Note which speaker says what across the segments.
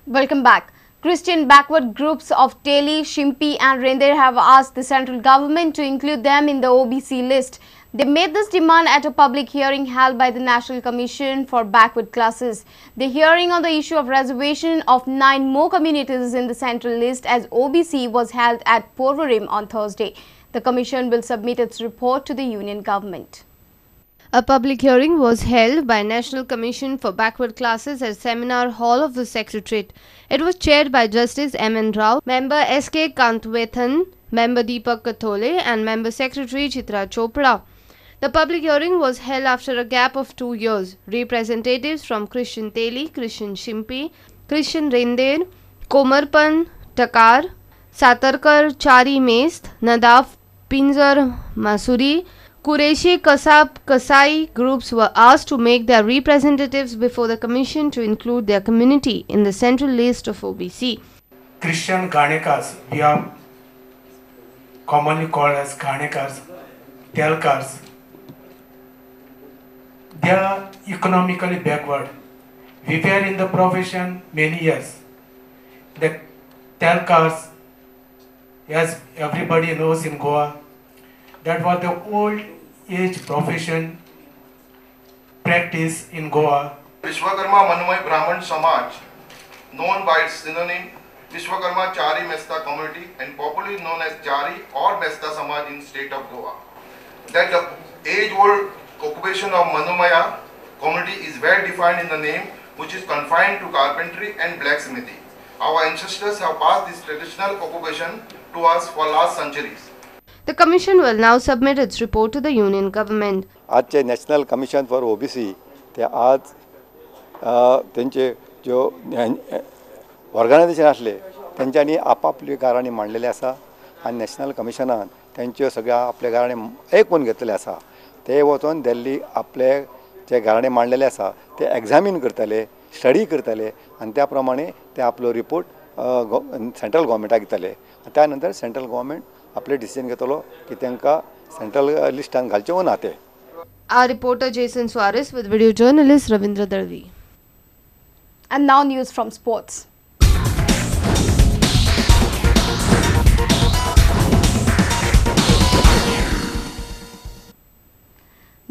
Speaker 1: Welcome back. Christian backward groups of Teli, Shimpi and Render have asked the central government to include them in the OBC list. They made this demand at a public hearing held by the National Commission for Backward Classes. The hearing on the issue of reservation of 9 more communities in the central list as OBC was held at Porvorim on Thursday. The commission will submit its report to the union government. A public hearing was held by National Commission for Backward Classes at Seminar Hall of the Secretariat. It was chaired by Justice M.N. Rao, Member S.K. Kantwethan, Member Deepak Kathole and Member Secretary Chitra Chopra. The public hearing was held after a gap of 2 years. Representatives from Christian Teli, Christian Shimpi, Christian Render, Komarpan Takar, Satarkar Chari Mest, Nadaf Pinzar Masuri, Qureshi Kasab Kasai groups were asked to make their representatives before the commission to include their community in the central list of OBC.
Speaker 2: Christian Ganekars, we are commonly called as Ganekars, Telkars. They are economically backward. We were in the profession many years. The Telkars, as everybody knows in Goa, that was the old age profession practice in Goa.
Speaker 3: Vishwakarma Manumai Brahman Samaj, known by its synonym Vishwakarma Chari Mesta community and popularly known as Chari or Mesta Samaj in state of Goa. That the age-old occupation of Manumaya community is well defined in the name, which is confined to carpentry and blacksmithing. Our ancestors have passed this traditional occupation to us for last centuries.
Speaker 1: The commission will now submit its report to the union government.
Speaker 4: आजचे national commission for OBC ते आज त्यांचे जो organisation असले त्यांच्यानी आपापली गाराणी मांडलेली आसा आणि नॅशनल कमिशनान त्यांच्यो सगळ्या आपल्या गाराणी ऐकून घेतलेले आसा. ते वचून दिल्ली आपले जे गाराणे मांडलेले आसा ते एग्जामीन करतले, स्टडी करतले आणि त्या प्रमाणे ते आपलो रिपोर्ट सेंट्रल गव्हर्मेंटाक दितले. त्यानंतर सेंट्रल गव्हर्मेंट आपले डिसिजन घेतलो की त्यांका सेंट्रल लिस्टान घालचे व ना ते.
Speaker 1: Our reporter Jason Suarez with video journalist Ravindra Darvi. And now news from sports.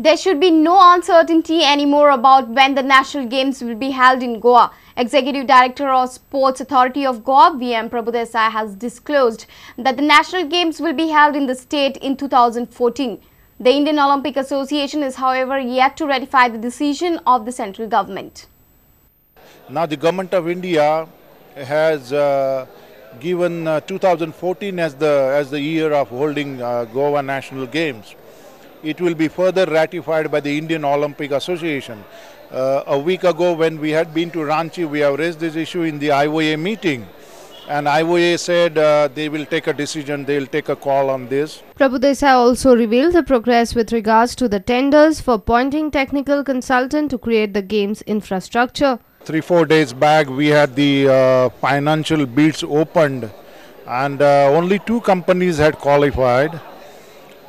Speaker 1: There should be no uncertainty anymore about when the National Games will be held in Goa. Executive Director of Sports Authority of Goa, V.M. Prabhudev, has disclosed that the National Games will be held in the state in 2014. The Indian Olympic Association is, however, yet to ratify the decision of the central government.
Speaker 5: Now the government of India has given 2014 as the year of holding Goa National Games. It will be further ratified by the Indian Olympic Association. A week ago when we had been to Ranchi, we have raised this issue in the IOA meeting. And IOA said they will take a decision, they will take a call on this.
Speaker 1: Prabhu Desai also revealed the progress with regards to the tenders for appointing technical consultant to create the games infrastructure.
Speaker 5: 3-4 days back we had the financial bids opened and only 2 companies had qualified.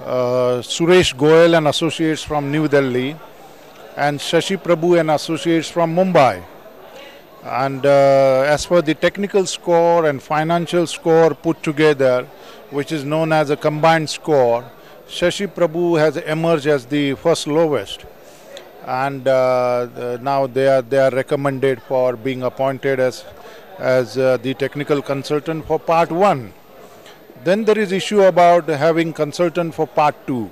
Speaker 5: Suresh Goyal and Associates from New Delhi and Shashi Prabhu and Associates from Mumbai. And as for the technical score and financial score put together, which is known as a combined score, Shashi Prabhu has emerged as the first lowest. And now they are recommended for being appointed as the technical consultant for part 1. Then there is issue about having consultant for part 2.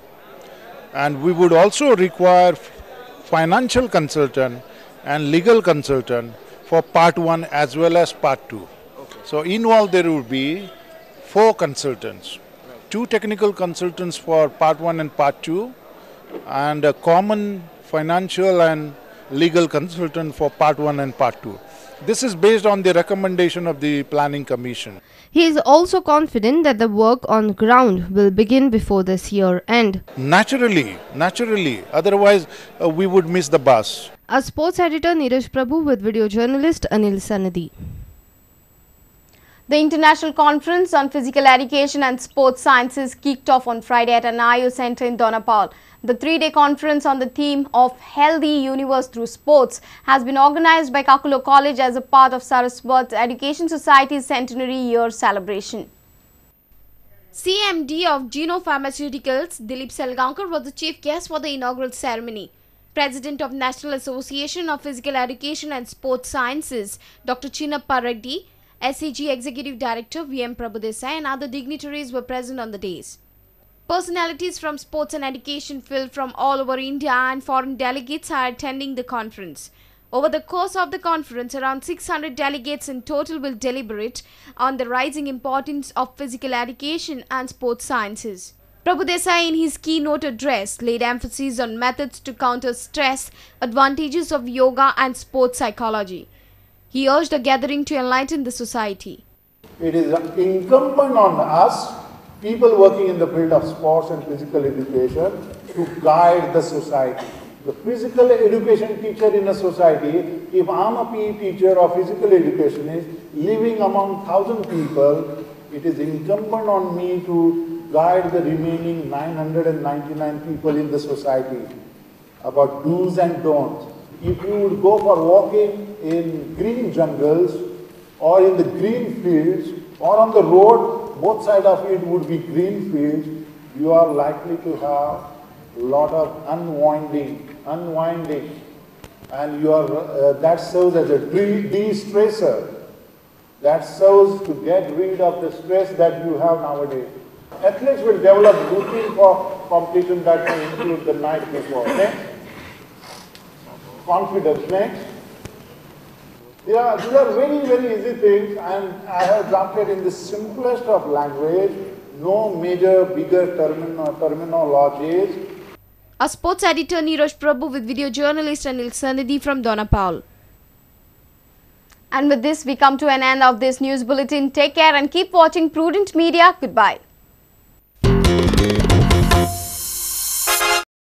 Speaker 5: And we would also require financial consultant and legal consultant for part 1 as well as part 2. Okay. So in all there will be 4 consultants. 2 technical consultants for part 1 and part 2 and a common financial and legal consultant for part 1 and part 2. This is based on the recommendation of the Planning Commission.
Speaker 1: He is also confident that the work on ground will begin before this year end.
Speaker 5: Naturally. Otherwise, we would miss the bus.
Speaker 1: Our sports editor Neeraj Prabhu with video journalist Anil Sanadi. The International Conference on Physical Education and Sports Sciences kicked off on Friday at an IO Center in Donapal. The 3-day conference on the theme of Healthy Universe Through Sports has been organized by Kakulo College as a part of Saraswat Education Society's centenary year celebration. CMD of Geno Pharmaceuticals, Dilip Selgaonkar, was the chief guest for the inaugural ceremony. President of National Association of Physical Education and Sports Sciences, Dr. Chinnappa Reddy, SAG Executive Director VM Prabhudesai and other dignitaries were present on the days. Personalities from sports and education field from all over India and foreign delegates are attending the conference. Over the course of the conference, around 600 delegates in total will deliberate on the rising importance of physical education and sports sciences. Prabhudesai in his keynote address laid emphasis on methods to counter stress, advantages of yoga and sports psychology. He urged the gathering to enlighten the society.
Speaker 6: It is incumbent on us, people working in the field of sports and physical education, to guide the society. The physical education teacher in a society, if I'm a PE teacher or physical educationist living among 1,000 people, it is incumbent on me to guide the remaining 999 people in the society about do's and don'ts. If you would go for walking in green jungles or in the green fields or on the road, both sides of it would be green fields, you are likely to have a lot of unwinding, and you are, that serves as a de-stressor. That serves to get rid of the stress that you have nowadays. Athletes will develop routine for competition that may include the night before. Next. Confidence. Next. Yeah, these are very, very easy things, and I have drafted in the simplest of language, no major, bigger terminologies.
Speaker 1: Our sports editor Neeraj Prabhu with video journalist Anil Sanidhi from Donapaul. And with this, we come to an end of this news bulletin. Take care and keep watching Prudent Media. Goodbye.